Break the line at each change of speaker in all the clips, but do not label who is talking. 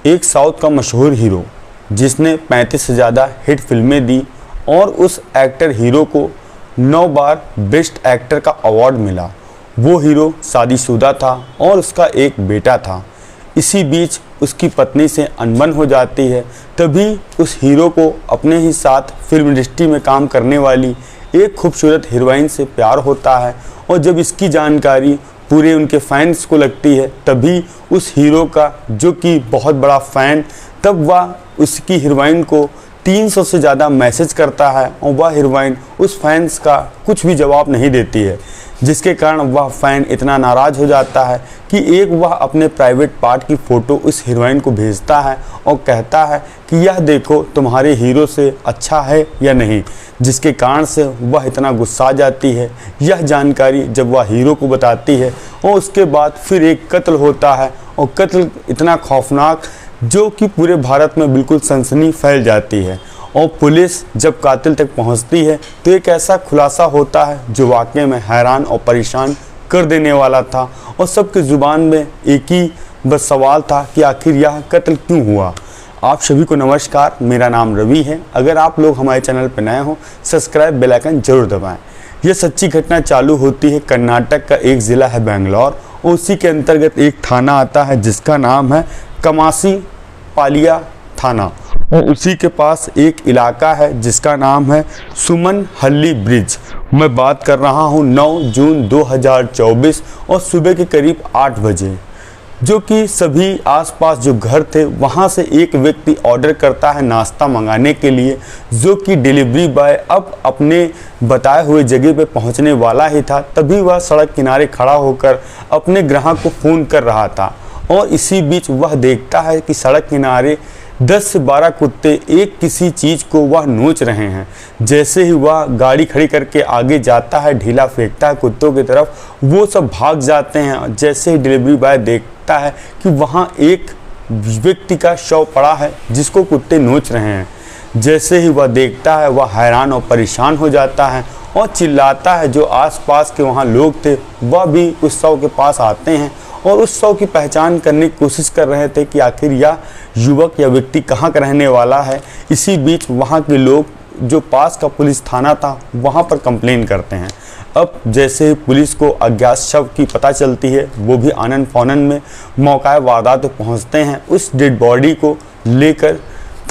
एक साउथ का मशहूर हीरो जिसने 35 से ज़्यादा हिट फिल्में दी और उस एक्टर हीरो को 9 बार बेस्ट एक्टर का अवार्ड मिला। वो हीरो शादीशुदा था और उसका एक बेटा था। इसी बीच उसकी पत्नी से अनबन हो जाती है। तभी उस हीरो को अपने ही साथ फिल्म इंडस्ट्री में काम करने वाली एक खूबसूरत हीरोइन से प्यार होता है और जब इसकी जानकारी पूरे उनके फैंस को लगती है तभी उस हीरो का जो कि बहुत बड़ा फ़ैन, तब वह उसकी हीरोइन को 300 से ज़्यादा मैसेज करता है और वह हीरोइन उस फैंस का कुछ भी जवाब नहीं देती है, जिसके कारण वह फ़ैन इतना नाराज़ हो जाता है कि एक वह अपने प्राइवेट पार्ट की फ़ोटो उस हीरोइन को भेजता है और कहता है कि यह देखो तुम्हारे हीरो से अच्छा है या नहीं, जिसके कारण से वह इतना गुस्सा आ जाती है। यह जानकारी जब वह हीरो को बताती है और उसके बाद फिर एक कत्ल होता है और कत्ल इतना खौफनाक जो कि पूरे भारत में बिल्कुल सनसनी फैल जाती है और पुलिस जब कातिल तक पहुंचती है तो एक ऐसा खुलासा होता है जो वाकई में हैरान और परेशान कर देने वाला था और सबकी ज़ुबान में एक ही बस सवाल था कि आखिर यह कत्ल क्यों हुआ। आप सभी को नमस्कार, मेरा नाम रवि है। अगर आप लोग हमारे चैनल पर नए हो सब्सक्राइब बेल आइकन जरूर दबाएं। यह सच्ची घटना चालू होती है कर्नाटक का एक ज़िला है बेंगलोर और उसी के अंतर्गत एक थाना आता है जिसका नाम है कमासी पालिया थाना और उसी के पास एक इलाका है जिसका नाम है सुमन हल्ली ब्रिज। मैं बात कर रहा हूँ 9 जून 2024 और सुबह के करीब 8 बजे, जो कि सभी आसपास जो घर थे वहाँ से एक व्यक्ति ऑर्डर करता है नाश्ता मंगाने के लिए, जो कि डिलीवरी बॉय अब अपने बताए हुए जगह पे पहुँचने वाला ही था। तभी वह सड़क किनारे खड़ा होकर अपने ग्राहक को फ़ोन कर रहा था और इसी बीच वह देखता है कि सड़क किनारे 10 से 12 कुत्ते एक किसी चीज़ को वह नोच रहे हैं। जैसे ही वह गाड़ी खड़ी करके आगे जाता है, ढीला फेंकता है कुत्तों की तरफ, वो सब भाग जाते हैं। जैसे ही डिलीवरी बॉय देखता है कि वहाँ एक व्यक्ति का शव पड़ा है जिसको कुत्ते नोच रहे हैं, जैसे ही वह देखता है वह हैरान और परेशान हो जाता है और चिल्लाता है। जो आसपास के वहाँ लोग थे वह भी उस शव के पास आते हैं और उस शव की पहचान करने की कोशिश कर रहे थे कि आखिर यह युवक या व्यक्ति कहाँ का रहने वाला है। इसी बीच वहाँ के लोग जो पास का पुलिस थाना था वहाँ पर कंप्लेन करते हैं। अब जैसे ही पुलिस को अज्ञात शव की पता चलती है, वो भी आनन फानन में मौका वारदात पर पहुँचते हैं। उस डेड बॉडी को लेकर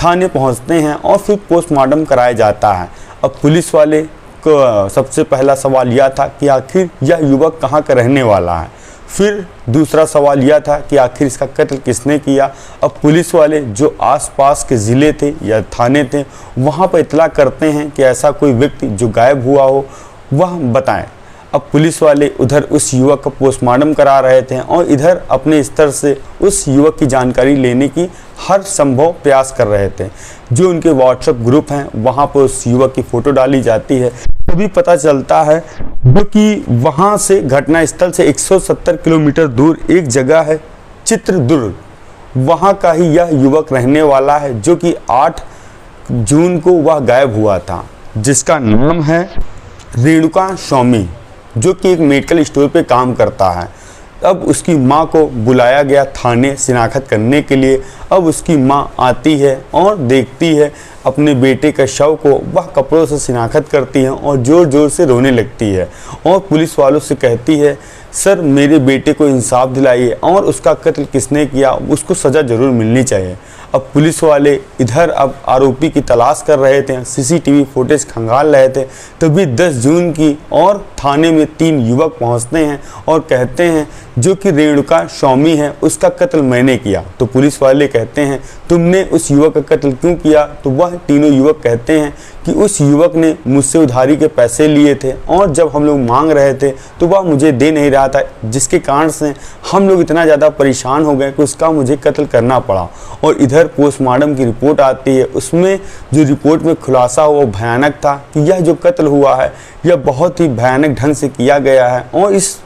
थाने पहुँचते हैं और फिर पोस्टमार्टम कराया जाता है। अब पुलिस वाले को सबसे पहला सवाल यह था कि आखिर यह युवक कहाँ का रहने वाला है। फिर दूसरा सवाल यह था कि आखिर इसका कत्ल किसने किया। अब पुलिस वाले जो आसपास के ज़िले थे या थाने थे वहाँ पर इतला करते हैं कि ऐसा कोई व्यक्ति जो गायब हुआ हो वह बताएं। अब पुलिस वाले उधर उस युवक का पोस्टमार्टम करा रहे थे और इधर अपने स्तर से उस युवक की जानकारी लेने की हर संभव प्रयास कर रहे थे। जो उनके व्हाट्सएप ग्रुप हैं वहाँ पर उस युवक की फ़ोटो डाली जाती है, तभी पता चलता है जो कि वहाँ से घटना स्थल से 170 किलोमीटर दूर एक जगह है चित्रदुर्ग, वहाँ का ही यह युवक रहने वाला है, जो कि 8 जून को वह गायब हुआ था, जिसका नाम है रेणुका स्वामी, जो कि एक मेडिकल स्टोर पे काम करता है। अब उसकी माँ को बुलाया गया थाने शिनाख्त करने के लिए। अब उसकी माँ आती है और देखती है अपने बेटे का शव को, वह कपड़ों से शिनाख्त करती है और ज़ोर ज़ोर से रोने लगती है और पुलिस वालों से कहती है, सर मेरे बेटे को इंसाफ दिलाइए और उसका कत्ल किसने किया उसको सज़ा ज़रूर मिलनी चाहिए। अब पुलिस वाले इधर अब आरोपी की तलाश कर रहे थे, सीसीटीवी फुटेज खंगाल रहे थे। तभी 10 जून की और थाने में 3 युवक पहुंचते हैं और कहते हैं जो कि रेणुका स्वामी है उसका कत्ल मैंने किया। तो पुलिस वाले कहते हैं तुमने उस युवक का कत्ल क्यों किया। तो वह तीनों युवक कहते हैं कि उस युवक ने मुझसे उधारी के पैसे लिए थे और जब हम लोग मांग रहे थे तो वह मुझे दे नहीं रहा था, जिसके कारण से हम लोग इतना ज़्यादा परेशान हो गए कि उसका मुझे कत्ल करना पड़ा। और इधर पोस्टमार्टम की रिपोर्ट आती है, उसमें जो रिपोर्ट में खुलासा हुआ भयानक था कि यह जो कत्ल हुआ है यह बहुत ही भयानक ढंग से किया गया है और इस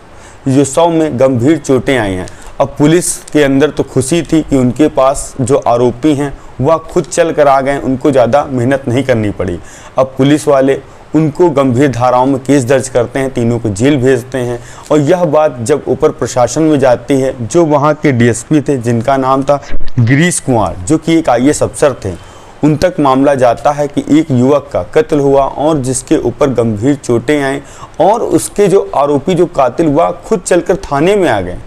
जो शव में गंभीर चोटें आई हैं। अब पुलिस के अंदर तो खुशी थी कि उनके पास जो आरोपी हैं वह खुद चल कर आ गए, उनको ज़्यादा मेहनत नहीं करनी पड़ी। अब पुलिस वाले उनको गंभीर धाराओं में केस दर्ज करते हैं, तीनों को जेल भेजते हैं। और यह बात जब ऊपर प्रशासन में जाती है, जो वहाँ के डीएसपी थे जिनका नाम था गिरीश कुमार, जो कि एक आईएएस अफसर थे, उन तक मामला जाता है कि एक युवक का कत्ल हुआ और जिसके ऊपर गंभीर चोटें आई, और उसके जो आरोपी जो कातिल हुआ खुद चलकर थाने में आ गए।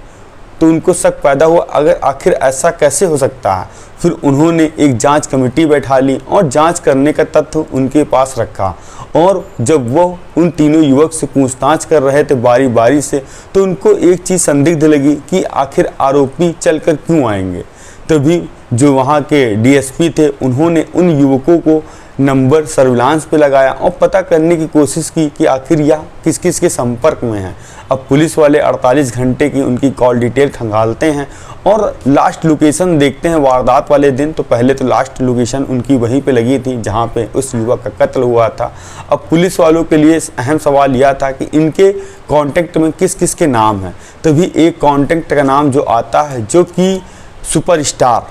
तो उनको शक पैदा हुआ, अगर आखिर ऐसा कैसे हो सकता है। फिर उन्होंने एक जांच कमेटी बैठा ली और जांच करने का तथ्य उनके पास रखा। और जब वो उन तीनों युवक से पूछताछ कर रहे थे बारी बारी से, तो उनको एक चीज़ संदिग्ध लगी कि आखिर आरोपी चलकर क्यों आएंगे। तभी जो वहाँ के डीएसपी थे, उन्होंने उन युवकों को नंबर सर्विलांस पे लगाया और पता करने की कोशिश की कि आखिर यह किस किस के संपर्क में है। अब पुलिस वाले 48 घंटे की उनकी कॉल डिटेल खंगालते हैं और लास्ट लोकेशन देखते हैं वारदात वाले दिन। तो पहले तो लास्ट लोकेशन उनकी वहीं पे लगी थी जहाँ पे उस युवक का कत्ल हुआ था। अब पुलिस वालों के लिए अहम सवाल यह था कि इनके कॉन्टेक्ट में किस किस के नाम हैं। तभी एक कॉन्टेक्ट का नाम जो आता है, जो कि सुपरस्टार,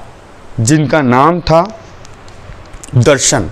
जिनका नाम था दर्शन,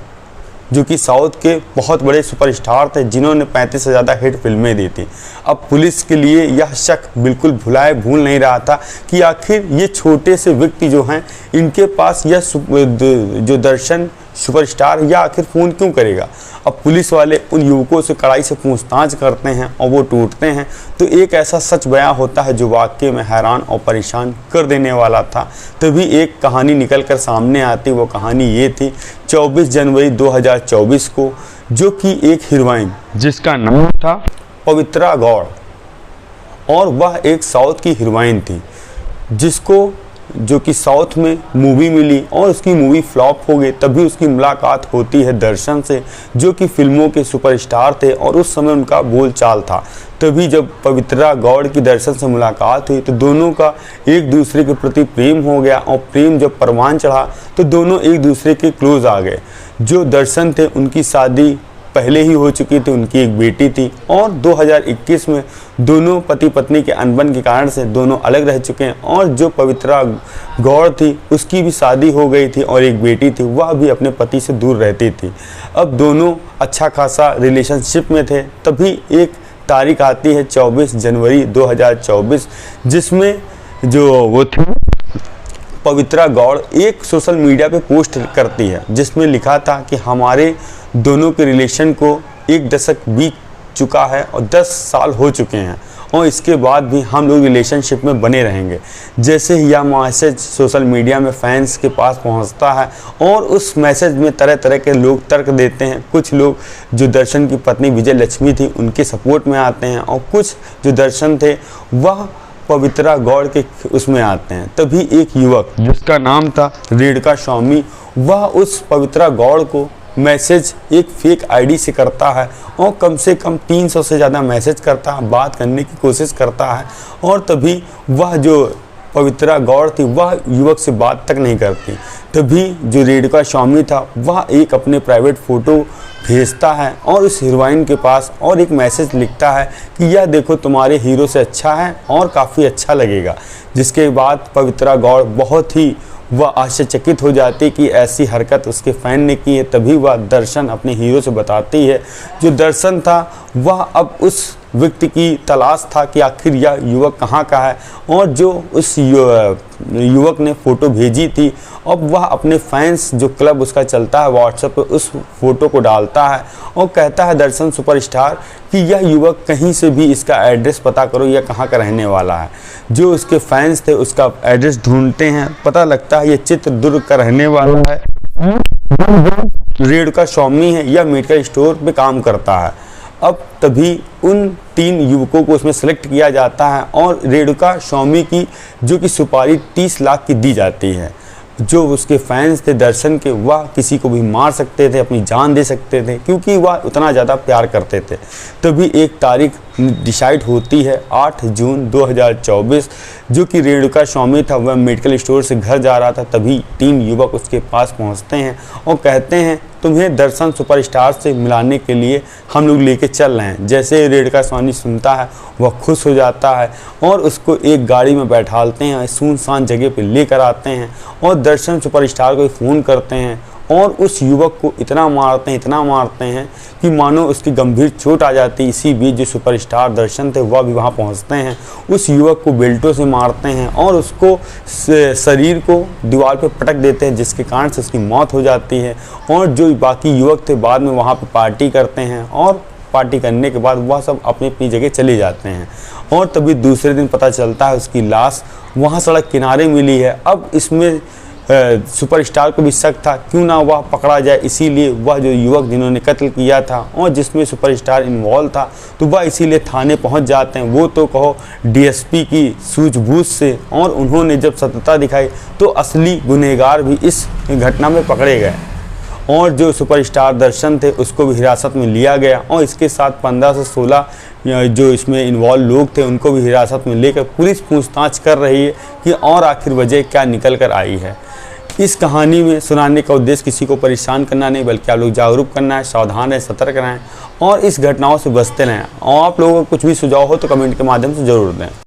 जो कि साउथ के बहुत बड़े सुपरस्टार थे, जिन्होंने 35 से ज़्यादा हिट फिल्में दी थी। अब पुलिस के लिए यह शक बिल्कुल भूल नहीं रहा था कि आखिर ये छोटे से व्यक्ति जो हैं, इनके पास यह जो दर्शन सुपरस्टार या आखिर फ़ोन क्यों करेगा। अब पुलिस वाले उन युवकों से कड़ाई से पूछताछ करते हैं और वो टूटते हैं। तो एक ऐसा सच बयां होता है जो वाकई में हैरान और परेशान कर देने वाला था। तभी एक कहानी निकल कर सामने आती। वो कहानी ये थी 24 जनवरी 2024 को, जो कि एक हीरोइन जिसका नाम था पवित्रा गौड़, और वह एक साउथ की हीरोइन थी जिसको जो कि साउथ में मूवी मिली और उसकी मूवी फ्लॉप हो गई। तभी उसकी मुलाकात होती है दर्शन से, जो कि फिल्मों के सुपरस्टार थे और उस समय उनका बोलचाल था। तभी जब पवित्रा गौड़ की दर्शन से मुलाकात हुई तो दोनों का एक दूसरे के प्रति प्रेम हो गया, और प्रेम जब परवान चढ़ा तो दोनों एक दूसरे के क्लोज आ गए। जो दर्शन थे उनकी शादी पहले ही हो चुकी थी, उनकी एक बेटी थी, और 2021 में दोनों पति पत्नी के अनबन के कारण से दोनों अलग रह चुके हैं। और जो पवित्रा गौड़ थी उसकी भी शादी हो गई थी और एक बेटी थी, वह भी अपने पति से दूर रहती थी। अब दोनों अच्छा खासा रिलेशनशिप में थे। तभी एक तारीख आती है 24 जनवरी 2024, जिसमें जो वो थी पवित्रा गौड़ एक सोशल मीडिया पे पोस्ट करती है, जिसमें लिखा था कि हमारे दोनों के रिलेशन को 1 दशक बीत चुका है और 10 साल हो चुके हैं, और इसके बाद भी हम लोग रिलेशनशिप में बने रहेंगे। जैसे ही यह मैसेज सोशल मीडिया में फैंस के पास पहुंचता है और उस मैसेज में तरह तरह के लोग तर्क देते हैं। कुछ लोग जो दर्शन की पत्नी विजय लक्ष्मी थी उनके सपोर्ट में आते हैं, और कुछ जो दर्शन थे वह पवित्रा गौड़ के उसमें आते हैं। तभी एक युवक जिसका नाम था रेणुका स्वामी, वह उस पवित्रा गौड़ को मैसेज एक फेक आईडी से करता है और कम से कम 300 से ज़्यादा मैसेज करता है, बात करने की कोशिश करता है। और तभी वह जो पवित्रा गौड़ थी वह युवक से बात तक नहीं करती। तभी जो रेणुका स्वामी था वह एक अपने प्राइवेट फ़ोटो भेजता है और उस हीरोइन के पास, और एक मैसेज लिखता है कि यह देखो तुम्हारे हीरो से अच्छा है और काफ़ी अच्छा लगेगा। जिसके बाद पवित्रा गौड़ बहुत ही वह आश्चर्यचकित हो जाती कि ऐसी हरकत उसके फ़ैन ने की है। तभी वह दर्शन अपने हीरो से बताती है। जो दर्शन था वह अब उस व्यक्ति की तलाश था कि आखिर यह युवक कहाँ का है, और जो उस युवक ने फ़ोटो भेजी थी अब वह अपने फैंस जो क्लब उसका चलता है व्हाट्सएप पे उस फ़ोटो को डालता है और कहता है दर्शन सुपरस्टार कि यह युवक कहीं से भी इसका एड्रेस पता करो, यह कहाँ का रहने वाला है। जो उसके फैंस थे उसका एड्रेस ढूंढते हैं, पता लगता है ये चित्रदुर्ग का रहने वाला है, रेणुका स्वामी है, यह मेडिकल स्टोर पे काम करता है। अब तभी उन 3 युवकों को उसमें सेलेक्ट किया जाता है और रेणुका स्वामी की जो कि सुपारी 30 लाख की दी जाती है। जो उसके फैंस थे दर्शन के, वह किसी को भी मार सकते थे, अपनी जान दे सकते थे, क्योंकि वह उतना ज़्यादा प्यार करते थे। तभी एक तारीख डिसाइड होती है 8 जून 2024, जो कि रेणुका स्वामी था वह मेडिकल स्टोर से घर जा रहा था। तभी 3 युवक उसके पास पहुंचते हैं और कहते हैं तुम्हें दर्शन सुपरस्टार से मिलाने के लिए हम लोग लेके चल रहे हैं। जैसे रेणुका स्वामी सुनता है वह खुश हो जाता है और उसको एक गाड़ी में बैठालते हैं, सुनसान जगह पे लेकर आते हैं और दर्शन सुपरस्टार को फ़ोन करते हैं और उस युवक को इतना मारते हैं कि मानो उसकी गंभीर चोट आ जाती। इसी बीच जो सुपरस्टार दर्शन थे वह भी वहाँ पहुँचते हैं, उस युवक को बेल्टों से मारते हैं और उसको शरीर को दीवार पर पटक देते हैं, जिसके कारण से उसकी मौत हो जाती है। और जो बाकी युवक थे बाद में वहाँ पर पार्टी करते हैं और पार्टी करने के बाद वह सब अपनी अपनी जगह चले जाते हैं। और तभी दूसरे दिन पता चलता है उसकी लाश वहाँ सड़क किनारे मिली है। अब इसमें सुपरस्टार को भी शक था क्यों ना वह पकड़ा जाए, इसीलिए वह जो युवक जिन्होंने कत्ल किया था और जिसमें सुपरस्टार इन्वॉल्व था तो वह इसीलिए थाने पहुंच जाते हैं, वो तो कहो डीएसपी की सूझबूझ से। और उन्होंने जब सत्यता दिखाई तो असली गुनहगार भी इस घटना में पकड़े गए और जो सुपरस्टार दर्शन थे उसको भी हिरासत में लिया गया। और इसके साथ 15 से 16 जो इसमें इन्वॉल्व लोग थे उनको भी हिरासत में लेकर पुलिस पूछताछ कर रही है कि और आखिर वजह क्या निकल कर आई है। इस कहानी में सुनाने का उद्देश्य किसी को परेशान करना नहीं, बल्कि आप लोग जागरूक करना है, सावधान रहें, सतर्क रहें और इस घटनाओं से बचते रहें। और आप लोगों को कुछ भी सुझाव हो तो कमेंट के माध्यम से ज़रूर दें।